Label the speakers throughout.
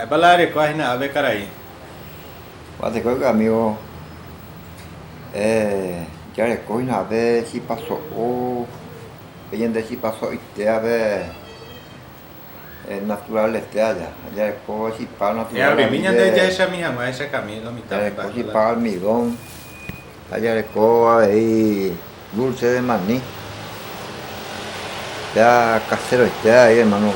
Speaker 1: Balare página a becar ahí.
Speaker 2: Te creo que amigo, ya le cogen a ver si pasó o de si pasó y te a ver natural este allá. Ya le cogen si para
Speaker 1: E
Speaker 2: natural
Speaker 1: abri
Speaker 2: a mí
Speaker 1: minha de
Speaker 2: de
Speaker 1: esa minha mãe, essa caminho, me
Speaker 2: ya
Speaker 1: tá
Speaker 2: le
Speaker 1: para
Speaker 2: cogen si
Speaker 1: balar.
Speaker 2: para almidón, allá le cogen ahí dulce de maní. Ya casero este ahí hermano,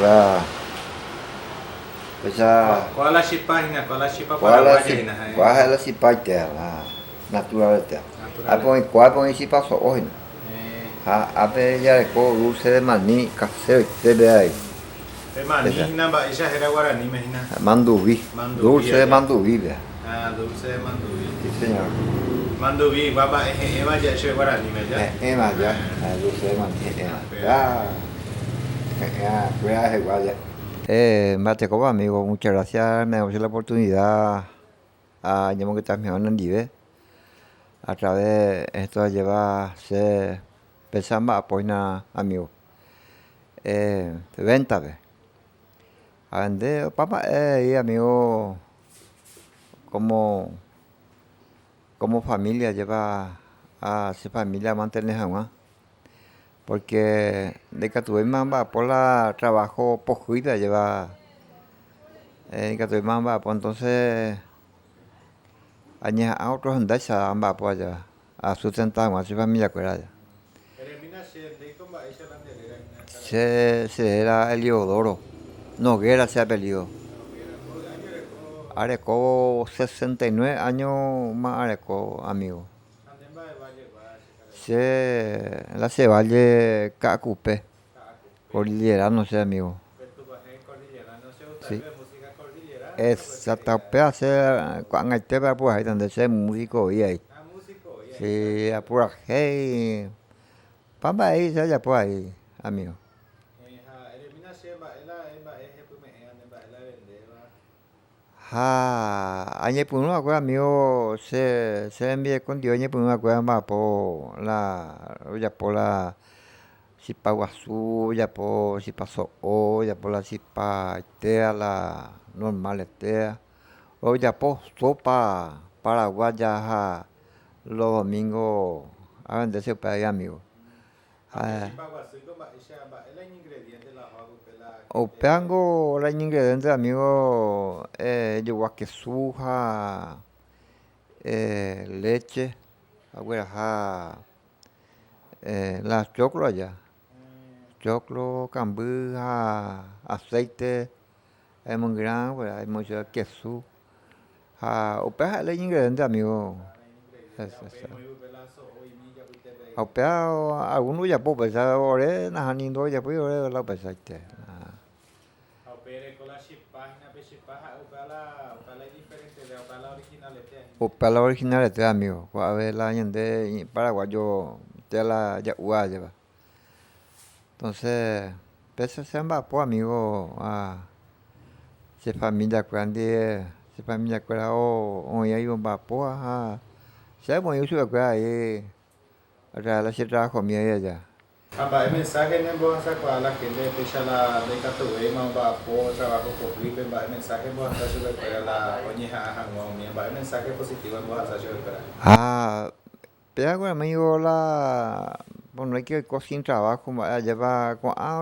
Speaker 2: esa
Speaker 1: Qual a página, qual a chipa
Speaker 2: cuál
Speaker 1: paraguaya
Speaker 2: si
Speaker 1: aí na
Speaker 2: cuál es si para la natural este. Ah,
Speaker 1: natural.
Speaker 2: pues cuál pues si pasó hoy.
Speaker 1: Eh,
Speaker 2: A ver, ya le cogen dulce de maní, casero este de ahí. Esa.
Speaker 1: manihna, esa era guaraní, imagina.
Speaker 2: Mandubí,
Speaker 1: Mandubi
Speaker 2: dulce de
Speaker 1: allá.
Speaker 2: mandubí, vea.
Speaker 1: Ah, dulce de mandubi.
Speaker 2: Sí, señor.
Speaker 1: Mandubi, guapa, eva ya ese guaraní, allá.
Speaker 2: Emma ya, dulce de mandubí, Emma. Ya, cuidado, igual ya. Mate como amigo, muchas gracias, me dio la oportunidad a llamar que también en Dive. A través de esto lleva se pensamos apoyar amigo. Venta, ve. A vender, papá, y amigo, como como familia lleva a su familia mantener jamás. Porque de que tuve mamba por la trabajo pojuida lleva de que tuve mamba pues entonces años a otros andas a mamba pues allá a sustentar a su familia que era allá. Se era Eliodoro Noguera se apellido. Arecó 69 años más arecó amigo. La Cevalle Cacupé, cordillera, no sé, amigo. Sí. Exacto, hace cuando te va por ahí donde se músico y ahí. Sí, a por ahí. Pamba ahí, se halla por ahí, amigo. Añe por una cosa, amigo, se envía con Dios, añe por una cosa más por ya por la Sipa Guazú, ya por Sipa So'o, ya por la Sipa Tea, la normal Tea. O ya por sopa paraguaya los domingos a venderse para ahí, amigo. O peango, la ingrediente, amigo, yo que suja, leche, agüera, las choclo allá. Choclo, cambú, aceite, hay un gran, hay mucho queso. O pea la ingrediente, amigo. O pea algunos ya puedo pensar, ahora, nada, ni no, ya puedo la pensar. O pea la original, amigo. A ver, la gente paraguayo, te la ya lleva. Entonces, pese se amba, pues, amigo, se familia grande, se familia grande, o ya iba a pues, se muy usual que ahí, la se trabajo mi allá.
Speaker 1: Aba, mensaje en voz a la gente pecha la de Catuema, va por trabajo por gripe, va mensaje en voz a para la oñeja a Hangon, va mensaje positivo en voz a
Speaker 2: Pero agora, amigo, bueno, hay que cocinar trabajo, lleva,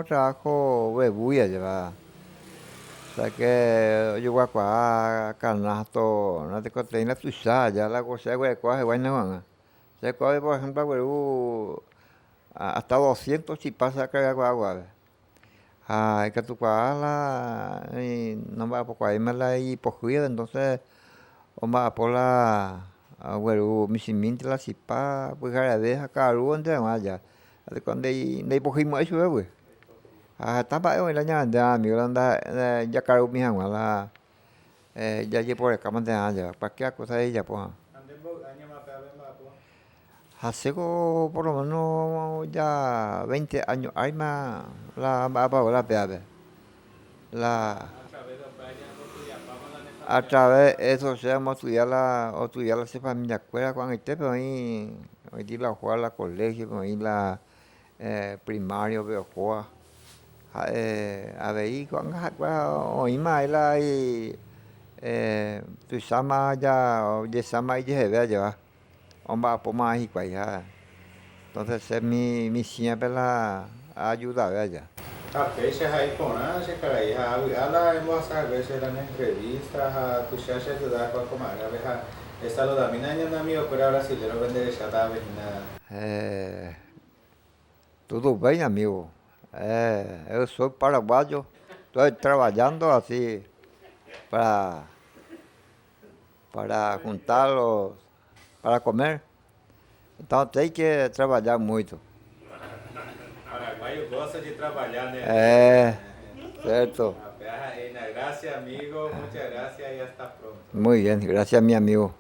Speaker 2: trabajo, huevuya lleva. O sea que yo voy a canasto, no te conté la tuya, ya la cosa, güey, coge, güey, no van. Se coge, por ejemplo, güey, hasta 200 si pasa que agua. Hay que tu la y no va a poco ahí me la y por cuida, entonces, vamos a por güey, mi simiente la sipa, pues cara deja caro, entre más ya. Cuando hay pojimos eso, güey. Tapa en la ñanda, amigo, anda, ya caro mi agua, ya llevo por acá, man, ya, para qué cosa ella, pues. Hace por lo menos ya 20 años, hay más, la peave. La, a través de eso, se llama estudiar la familia escuela cuando esté, pero ahí la jugar la colegio, pero ahí la primario, pero jugar. a ver, con hoy más la y tu sama ya oye sama y je vea ya homba por más y cuaya entonces es mi siempre la ayuda vea ya
Speaker 1: A fecha aí com a cara aí ela é moça veja na entrevista a tu já ajudar com a comadre veja esta lo da mina na amigo por brasileiro vender já tá vendo
Speaker 2: tudo bem amigo eu sou paraguaio estou trabalhando assim para juntá-los para comer. Então tem que trabalhar muito.
Speaker 1: Paraguaio gosta de trabalhar, né?
Speaker 2: Certo.
Speaker 1: Gracias, amigo. Muchas gracias y hasta pronto.
Speaker 2: Muy bien, gracias mi amigo.